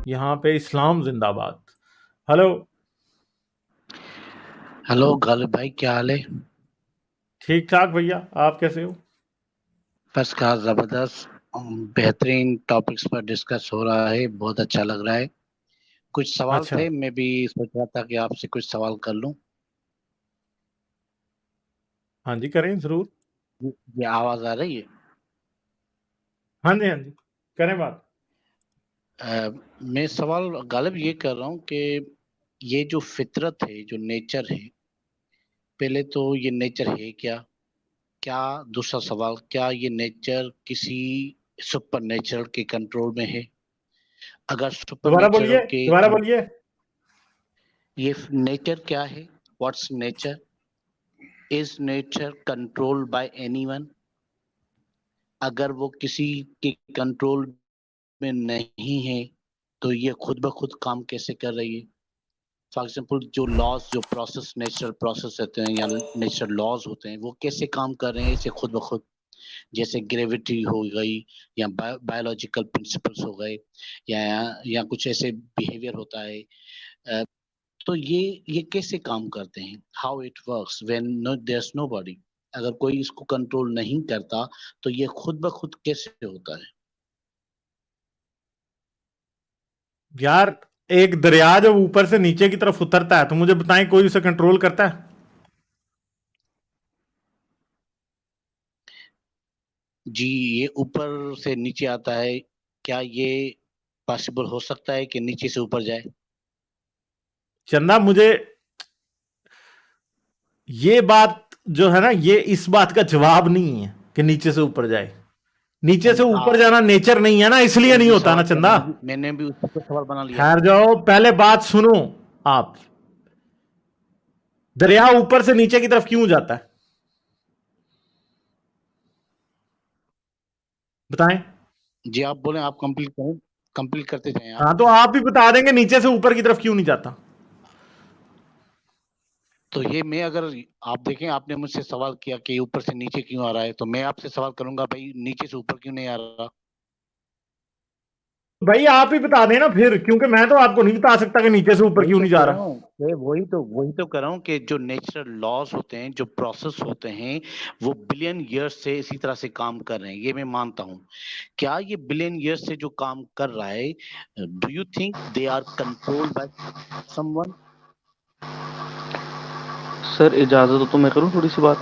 यहाँ पे इस्लाम जिंदाबाद। हेलो। हेलो गालिब भाई, क्या हाल है? ठीक ठाक भैया, आप कैसे हो? फर्स्ट क्लास, जबरदस्त। बेहतरीन टॉपिक्स पर डिस्कस हो रहा है, बहुत अच्छा लग रहा है। कुछ सवाल अच्छा। थे, मैं भी सोच रहा था कि आपसे कुछ सवाल कर लूं। हाँ जी, करें जरूर। ये आवाज आ रही है? हाँ जी हाँ जी, करें बात। मैं सवाल गालिब ये कर रहा हूं कि ये जो फितरत है, जो नेचर है, पहले तो ये नेचर है क्या? क्या दूसरा सवाल, क्या ये नेचर किसी सुपर नेचर के कंट्रोल में है? अगर सुपर दोबारा नेचर बोलिए, के दोबारा बोलिए। ये नेचर क्या है? What's nature? Is nature controlled by anyone? अगर वो किसी के कंट्रोल में नहीं है तो ये खुद ब खुद काम कैसे कर रही है? फॉर एग्जाम्पल, जो लॉज, जो प्रोसेस, नेचुरल प्रोसेस होते हैं या नेचुरल लॉज होते हैं, वो कैसे काम कर रहे हैं इसे खुद ब खुद? जैसे ग्रेविटी हो गई, या बायोलॉजिकल प्रिंसिपल्स हो गए, या कुछ ऐसे बिहेवियर होता है। तो ये कैसे काम करते हैं? How it works when no there nobody? अगर कोई इसको कंट्रोल नहीं करता तो ये खुद ब खुद कैसे होता है? यार, एक दरिया जब ऊपर से नीचे की तरफ उतरता है तो मुझे बताएं, कोई उसे कंट्रोल करता है? जी, ये ऊपर से नीचे आता है। क्या ये पॉसिबल हो सकता है कि नीचे से ऊपर जाए? चंदा, मुझे ये बात जो है ना, ये इस बात का जवाब नहीं है कि नीचे से ऊपर जाए। नीचे से ऊपर जाना नेचर नहीं है ना, इसलिए नहीं वही होता ना सवाल चंदा। मैंने भी उसी को सवाल बना लिया। ठहर जाओ, पहले बात सुनो। आप, दरिया ऊपर से नीचे की तरफ क्यों जाता है? बताएं। जी, आप बोले, आप कंप्लीट करें, कंप्लीट करते जाएं आप। हाँ, तो आप भी बता देंगे नीचे से ऊपर की तरफ क्यों नहीं जाता। तो ये मैं अगर, आप देखें, आपने मुझसे सवाल किया कि ऊपर से नीचे क्यों आ रहा है, तो मैं आपसे सवाल करूंगा, भाई नीचे से ऊपर क्यों नहीं आ रहा? भाई आप ही बता देना फिर, क्योंकि मैं तो आपको नहीं बता सकता कि नीचे से ऊपर वही क्यों तो नहीं जा कह रहा रहा। हूँ कि वही तो कह रहा हूँ कि जो नेचुरल लॉज होते हैं, जो प्रोसेस होते हैं, वो बिलियन ईयर्स से इसी तरह से काम कर रहे हैं, ये मैं मानता हूँ। क्या ये बिलियन ईयर्स से जो काम कर रहा है, do you think they are controlled by someone? Sir इजाज़त हो तो मैं करूँ थोड़ी सी बात?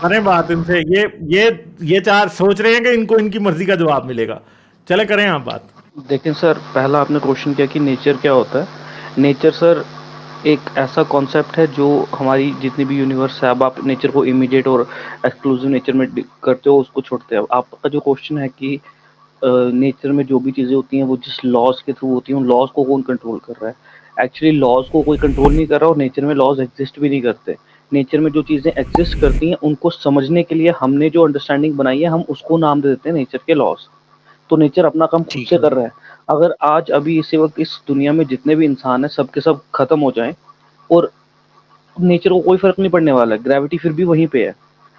करें बात इनसे। ये चार सोच रहे हैं कि इनको इनकी मर्जी का जवाब मिलेगा। चले, करें आप बात। देखें सर, पहला आपने क्वेश्चन किया कि नेचर क्या होता है। नेचर सर एक ऐसा कॉन्सेप्ट है जो हमारी जितनी भी यूनिवर्स है, अब आप नेचर को इमीडिएट और एक्सक्लूसिव नेचर में करते हो, उसको छोड़ते हो। आपका जो क्वेश्चन है कि नेचर में जो भी चीज़ें होती हैं वो जिस लॉज के थ्रू होती हैं, उन लॉज को कौन कंट्रोल कर रहा है? एक्चुअली लॉज को कोई कंट्रोल नहीं कर रहा, और नेचर में लॉज एग्जिस्ट भी नहीं करते। नेचर में जो चीज़ें एग्जिस्ट करती हैं उनको समझने के लिए हमने जो अंडरस्टैंडिंग बनाई है, हम उसको नाम दे देते हैं नेचर के लॉज। तो नेचर अपना काम खुद ठीक से है। कर रहा है। अगर आज अभी इसी वक्त इस दुनिया में जितने भी इंसान हैं, सब के सब खत्म हो जाएं, और नेचर को कोई फर्क नहीं पड़ने वाला है, ग्रेविटी फिर भी वहीं पे है।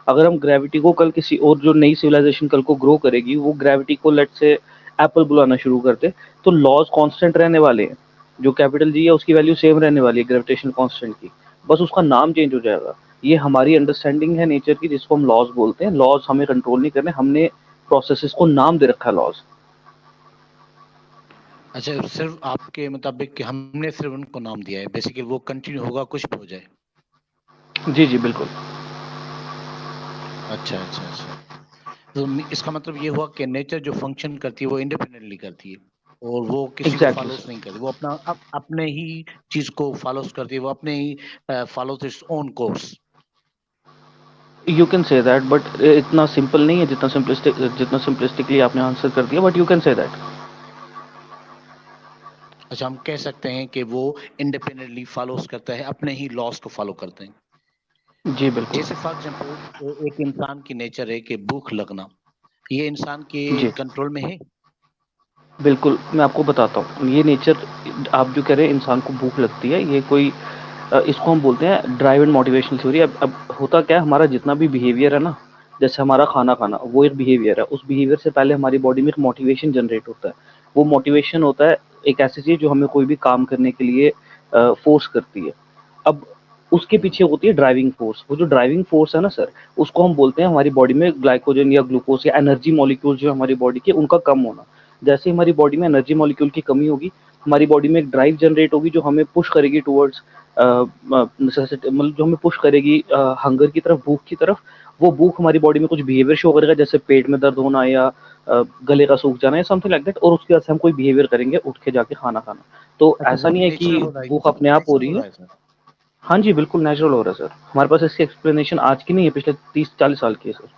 अगर हम ग्रेविटी को कल किसी और, जो नई सिविलाइजेशन कल को ग्रो करेगी, वो ग्रेविटी को लेट से एप्पल बुलाना शुरू करते, तो लॉज कांस्टेंट रहने वाले हैं। जो कैपिटल जी है उसकी वैल्यू सेम रहने वाली है ग्रेविटेशन कांस्टेंट की, बस उसका नाम चेंज हो जाएगा। ये हमारी अंडरस्टैंडिंग है नेचर की, जिसको हम लॉज बोलते हैं। लॉज हमें कंट्रोल नहीं करने, हमने प्रोसेसेस को नाम दे रखा है लॉज। अच्छा, सिर्फ आपके मुताबिक कि हमने सिर्फ उनको नाम दिया है, बेसिकली वो कंटिन्यू होगा कुछ भी हो जाए? जी जी बिल्कुल। अच्छा अच्छा अच्छा। तो इसका मतलब ये हुआ कि नेचर जो फंक्शन करती है वो इंडिपेंडेंटली करती है, और वो किसी को एग्जैक्टली फॉलोस सर। नहीं करती, वो अपने ही चीज को फॉलोस करती है, वो अपने he follows its own course. You can say that, but इतना सिंपल नहीं है जितना सिंपलिस्टिकली आपने आंसर कर दिया, but you can say that. अच्छा, हम कह सकते हैं कि वो इंडिपेंडेंटली फॉलोस करता है, अपने ही लॉस को फॉलो करते हैं। जी बिल्कुल। जैसे फॉर एग्जांपल, एक इंसान की नेचर है कि भूख लगना, ये इंसान के जी कंट्रोल में है? बिल्कुल, मैं आपको बताता हूँ ये नेचर। आप जो कह रहे हैं इंसान को भूख लगती है, ये कोई इसको हम बोलते हैं ड्राइव एंड मोटिवेशनल थ्योरी। अब होता क्या है, हमारा जितना भी बिहेवियर है ना, जैसे हमारा खाना खाना वो एक बिहेवियर है। उस बिहेवियर से पहले हमारी बॉडी में एक मोटिवेशन जनरेट होता है। वो मोटिवेशन होता है एक ऐसी चीज जो हमें कोई भी काम करने के लिए फोर्स करती है। अब उसके पीछे होती है ड्राइविंग फोर्स। वो जो ड्राइविंग फोर्स है ना सर, उसको हम बोलते हैं हमारी बॉडी में ग्लाइकोजन या ग्लूकोज या एनर्जी मॉलिक्यूल जो है हमारी बॉडी के, उनका कम होना। जैसे हमारी बॉडी में एनर्जी मॉलिक्यूल की कमी होगी, हमारी बॉडी में एक ड्राइव जनरेट होगी जो हमें पुश करेगी टुवर्ड्स नेसेसिटी, मतलब जो हमें पुश करेगी हंगर की तरफ, भूख की तरफ। वो भूख हमारी बॉडी में कुछ बिहेवियर शो करेगा, जैसे पेट में दर्द होना या गले का सूख जाना या समथिंग लाइक दैट, और उसके बाद से हम कोई बिहेवियर करेंगे, उठ के जाके खाना खाना। तो अच्छा, ऐसा वो नहीं है कि नेचुरल हो रहा है, भूख अपने आप हो नेचुरल रही हो है। रहा है सर। हाँ जी, बिल्कुल नेचुरल हो रहा है सर। हमारे पास इसकी एक्सप्लेनेशन आज की नहीं है, पिछले 30-40 साल की है सर।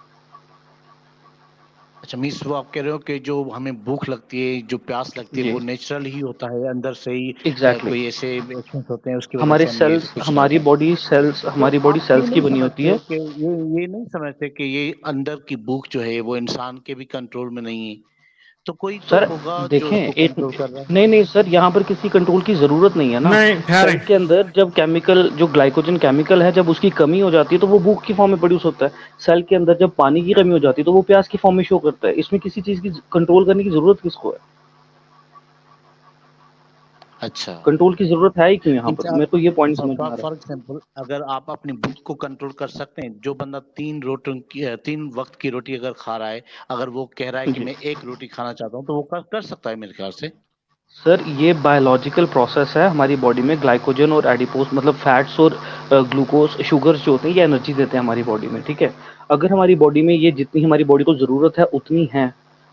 अच्छा, मीन्स वो आप कह रहे हो कि जो हमें भूख लगती है, जो प्यास लगती है, जी, वो नेचुरल ही होता है, अंदर से ही एग्जैक्टली। कोई ऐसे एक्शंस होते हैं उसकी वजह हमारे से हम ये सेल्स, कुछ कर हमारी रहे हैं। बॉडी सेल्स, तो हमारी बॉडी आप ये सेल्स की नहीं बनी होती समझते है। हो कि ये नहीं समझते कि ये अंदर की भूख जो है वो इंसान के भी कंट्रोल में नहीं है, तो कोई तो सर होगा जो देखें, उसको एक कंट्रोल कर रहा है। नहीं नहीं सर, यहाँ पर किसी कंट्रोल की जरूरत नहीं है ना। नहीं सेल ठहरें। के अंदर जब केमिकल, जो ग्लाइकोजन केमिकल है, जब उसकी कमी हो जाती है तो वो भूख की फॉर्म में प्रोड्यूस होता है। सेल के अंदर जब पानी की कमी हो जाती है तो वो प्यास की फॉर्म में शो करता है। इसमें किसी चीज की कंट्रोल करने की जरूरत किसको है? अच्छा, कंट्रोल की जरूरत है ही क्यों यहाँ मीन्स पर? आप मेरे को ये पॉइंट समझ में आ रहा फॉर एग्जाम्पल, अगर आप अपनी भूख को कंट्रोल कर सकते हैं, जो बंदा 3 वक्त की रोटी अगर खा रहा है, अगर वो कह रहा है है कि जी। मैं 1 रोटी खाना चाहता हूँ, तो वो कर सकता है मेरे ख्याल से। सर ये बायोलॉजिकल प्रोसेस है हमारी बॉडी में। ग्लाइकोजन और एडिपोज मतलब फैट्स और ग्लूकोज, शुगर्स जो होते हैं, ये एनर्जी देते हैं हमारी बॉडी में, ठीक है। अगर हमारी बॉडी में ये जितनी हमारी बॉडी को ज़रूरत है उतनी है,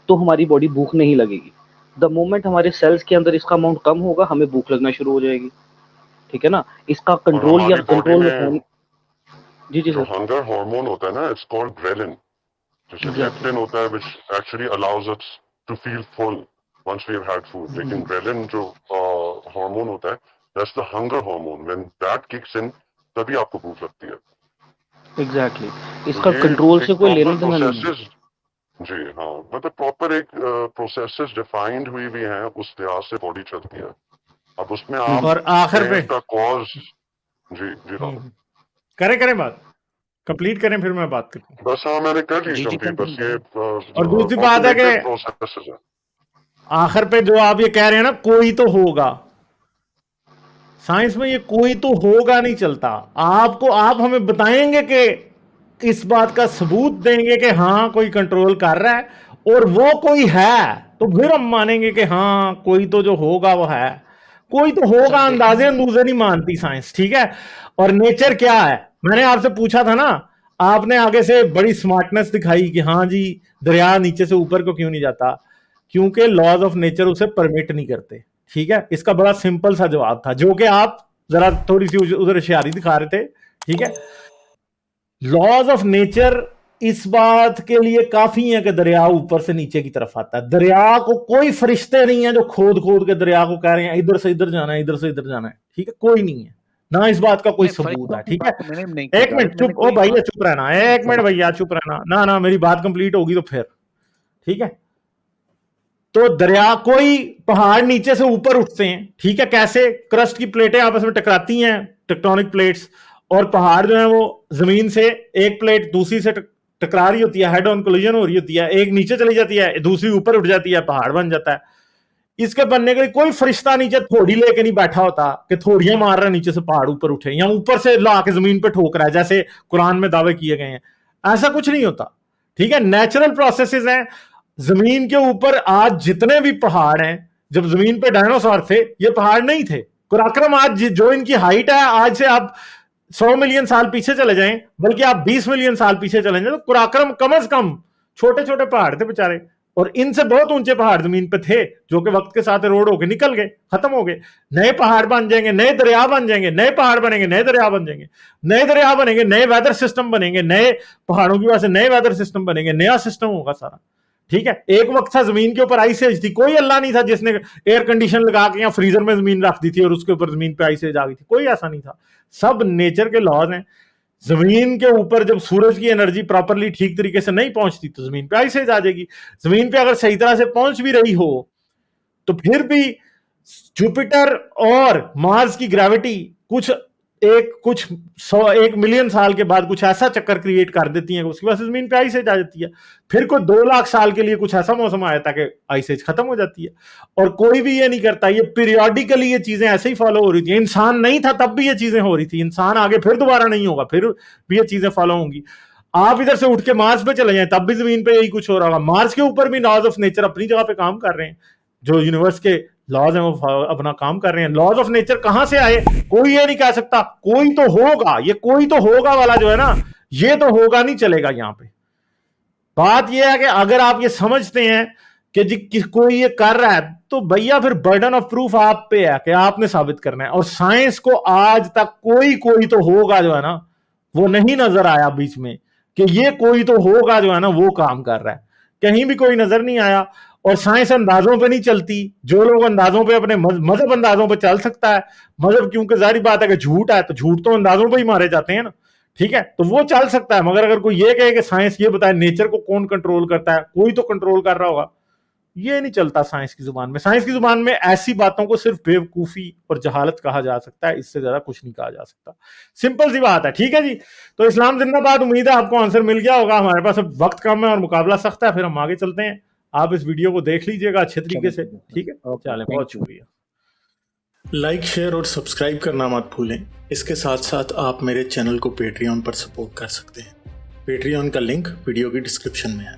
तो हमारी बॉडी भूख नहीं लगेगी। द मोमेंट हमारे सेल्स के अंदर इसका अमाउंट कम होगा, हमें भूख लगना शुरू हो जाएगी, ठीक है ना। इसका और कंट्रोल या हमारी बॉडी कंट्रोल में होने। जी जी जो सर। हंगर हार्मोन होता है ना, इट्स कॉल्ड ग्रेलिन। जैसे एग्जैक्टली। लेप्टिन होता है, which actually allows us to feel full once we have had food, लेकिन ग्रेलिन जो हार्मोन होता है, that's the hunger hormone. When that kicks in, तभी आपको भूख लगती है। एग्जैक्टली। तो इसका ये कंट्रोल एक से कोई लेना प्रॉपर देना नहीं है। प्रोसेसेस, जी हाँ, मतलब प्रॉपर एक प्रोसेसेस डिफाइंड हुई भी हैं, उस लिहाज से बॉडी चलती है। अब उसमें आप और आखिर पे पेन का कॉज, जी जी राहुल, करें करें बात कंप्लीट करें, फिर मैं बात करूँ। बस हाँ मैंने कर ली जी जी, कंप्लीट। बस कंटिन्यू ये करें। और दूसरी बात है कि ऑटोमेटेड प्रोसेस है। आखिर पे जो आप ये कह रहे हैं ना, कोई तो होगा, साइंस में ये कोई तो होगा नहीं चलता। आपको, आप हमें बताएंगे कि इस बात का सबूत देंगे कि हाँ कोई कंट्रोल कर रहा है, और वो कोई है, तो फिर हम मानेंगे कि हाँ कोई तो जो होगा वो है। कोई तो होगा, सर अंदाजे देखिए, अंदूजे नहीं मानती साइंस, ठीक है। और नेचर क्या है, मैंने आपसे पूछा था ना, आपने आगे से बड़ी स्मार्टनेस दिखाई कि हाँ जी दरिया नीचे से ऊपर को क्यों नहीं जाता, क्योंकि लॉज ऑफ नेचर उसे परमिट नहीं करते, ठीक है। इसका बड़ा सिंपल सा जवाब था, जो कि आप जरा थोड़ी सी उधर होशियारी दिखा रहे थे, ठीक है। लॉज ऑफ नेचर इस बात के लिए काफी है कि दरिया ऊपर से नीचे की तरफ आता है। दरिया को कोई फरिश्ते नहीं है जो खोद खोद के दरिया को कह रहे हैं इधर से इधर जाना है, इधर से इधर जाना है, ठीक है। कोई नहीं है, ना इस बात का कोई नहीं सबूत फरिश्तों है, की ठीक है। बात तो मैंने नहीं की एक जावेद, मिनट मैंने चुप, ओ कोई भैया बात चुप रहना, नहीं एक मिनट फरिश्तों भैया की। चुप रहना, ना ना मेरी बात कंप्लीट होगी तो फिर, ठीक है। तो दरिया, कोई पहाड़ नीचे से ऊपर उठते हैं, ठीक है। कैसे? क्रस्ट की प्लेटें आपस में टकराती हैं, टेक्टोनिक प्लेट्स, और पहाड़ जो है वो जमीन से, एक प्लेट दूसरी से टकरा रही होती है, हेड ऑन कोलिजन हो रही होती है, एक नीचे चली जाती है, दूसरी ऊपर उठ जाती है, पहाड़ बन जाता है। इसके बनने के लिए कोई फरिश्ता नीचे थोड़ी लेके नहीं बैठा होता कि थोड़ियां मार रहा है नीचे से पहाड़ ऊपर उठे, या ऊपर से ला के जमीन पे ठोक रहा है जैसे कुरान में दावे किए गए हैं। ऐसा कुछ नहीं होता, ठीक है। नेचुरल प्रोसेसेस हैं। जमीन के ऊपर आज जितने भी पहाड़ हैं, जब जमीन पे डायनासोर थे ये पहाड़ नहीं थे। कुराक्रम आज जो इनकी हाइट है, आज से आप 100 मिलियन साल पीछे चले जाएं, बल्कि आप 20 मिलियन साल पीछे चले जाएं, तो कुराक्रम कम से कम छोटे छोटे पहाड़ थे बेचारे, और इनसे बहुत ऊंचे पहाड़ जमीन पे थे, जो कि वक्त के साथ रोड होके निकल गए, खत्म हो गए। नए पहाड़ बन जाएंगे, नए दरिया बन जाएंगे, नए पहाड़ बनेंगे, नए दरिया बन जाएंगे, नए दरिया बनेंगे, नए वेदर सिस्टम बनेंगे, नए पहाड़ों की वजह से नए वेदर सिस्टम बनेंगे, नया सिस्टम होगा सारा, ठीक है। एक वक्त था जमीन के ऊपर आइस एज थी, कोई अल्लाह नहीं था जिसने एयर कंडीशन लगा के या फ्रीजर में जमीन रख दी थी और उसके ऊपर जमीन पे आइस एज आ गई थी, कोई ऐसा नहीं था। सब नेचर के लॉज हैं। जमीन के ऊपर जब सूरज की एनर्जी प्रॉपरली ठीक तरीके से नहीं पहुंचती तो जमीन पे आइस एज आ जाएगी। जमीन पे अगर सही तरह से पहुंच भी रही हो तो फिर भी जुपिटर और मार्स की ग्रेविटी कुछ एक मिलियन साल के बाद कुछ ऐसा चक्कर क्रिएट कर देती हैं कि उसकी वजह से जमीन पे आइस एज आ जाती है। फिर कोई 2 लाख साल के लिए कुछ ऐसा मौसम आया था कि आइस एज खत्म हो जाती है। और कोई भी ये नहीं करता, ये पीरियोडिकली ये चीजें ऐसे ही फॉलो हो रही थी। इंसान नहीं था तब भी ये चीजें हो रही थी, इंसान आगे फिर दोबारा नहीं होगा, फिर भी ये चीजें फॉलो होंगी। आप इधर से उठ के मार्स पे चले जाएं तब भी जमीन पे यही कुछ हो रहा होगा। मार्स के ऊपर भी लॉज ऑफ नेचर अपनी जगह पे काम कर रहे हैं, जो यूनिवर्स के लॉज हैं वो अपना काम कर रहे हैं। लॉज ऑफ नेचर कहां से आए कोई ये नहीं कह सकता, कोई तो होगा, ये कोई तो होगा वाला जो है ना, ये तो होगा नहीं चलेगा। यहां पे बात ये है कि अगर आप ये समझते हैं कि जी कोई ये कर रहा है तो भैया फिर बर्डन ऑफ प्रूफ आप पे है कि आपने साबित करना है। और साइंस को आज तक कोई तो होगा जो है ना वो नहीं नजर आया बीच में कि ये कोई तो होगा जो है ना वो काम कर रहा है, कहीं भी कोई नजर नहीं आया। और साइंस अंदाजों पे नहीं चलती। जो लोग अंदाजों पे अपने मजहब अंदाजों पे चल सकता है, मजहब क्योंकि जारी बात है कि झूठ है तो झूठ तो अंदाजों पे ही मारे जाते हैं ना, ठीक है, तो वो चल सकता है। मगर अगर कोई ये कहे कि साइंस ये बताए नेचर को कौन कंट्रोल करता है, कोई तो कंट्रोल कर रहा होगा, ये नहीं चलता साइंस की जुबान में। साइंस की जुबान में ऐसी बातों को सिर्फ बेवकूफी और जहालत कहा जा सकता है, इससे ज्यादा कुछ नहीं कहा जा सकता। सिंपल सी बात है, ठीक है जी। तो इस्लाम जिंदाबाद। उम्मीद है आपको आंसर मिल गया होगा। हमारे पास अब वक्त कम है और मुकाबला सख्त है, फिर हम आगे चलते हैं। आप इस वीडियो को देख लीजिएगा अच्छे तरीके से, ठीक है। चलें, बहुत शुक्रिया। लाइक, शेयर और सब्सक्राइब करना मत भूलें। इसके साथ साथ आप मेरे चैनल को पेट्रियन पर सपोर्ट कर सकते हैं। पेट्रियन का लिंक वीडियो की डिस्क्रिप्शन में है।